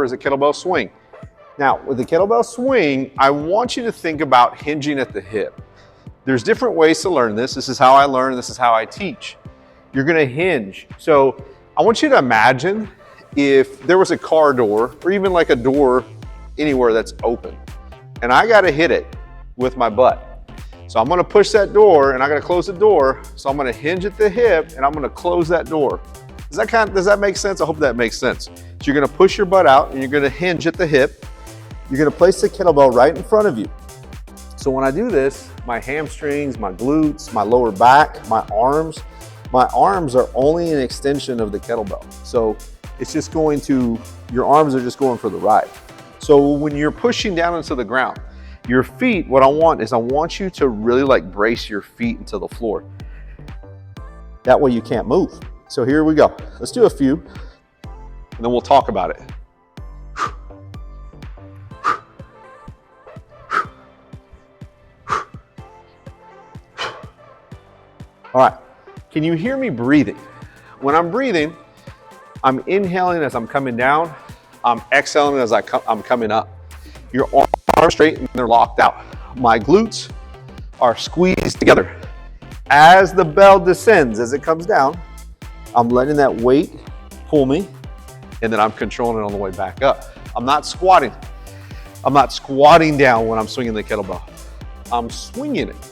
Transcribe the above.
is a kettlebell swing. Now, with the kettlebell swing, I want you to think about hinging at the hip. There's different ways to learn this. This is how I learn, this is how I teach. You're gonna hinge. So I want you to imagine if there was a car door or even like a door anywhere that's open, and I gotta hit it with my butt. So I'm gonna push that door and I gotta close the door. So I'm gonna hinge at the hip and I'm gonna close that door. Does that make sense? I hope that makes sense. So you're gonna push your butt out and you're gonna hinge at the hip. You're gonna place the kettlebell right in front of you. So when I do this, my hamstrings, my glutes, my lower back, my arms are only an extension of the kettlebell. So it's just going to, your arms are just going for the ride. So when you're pushing down into the ground, your feet, what I want you to really like brace your feet into the floor. That way you can't move. So here we go. Let's do a few and then we'll talk about it. All right, can you hear me breathing? When I'm breathing, I'm inhaling as I'm coming down, I'm exhaling as I'm coming up. Your arms are straight and they're locked out. My glutes are squeezed together. As the bell descends, as it comes down, I'm letting that weight pull me, and then I'm controlling it on the way back up. I'm not squatting. I'm not squatting down when I'm swinging the kettlebell. I'm swinging it.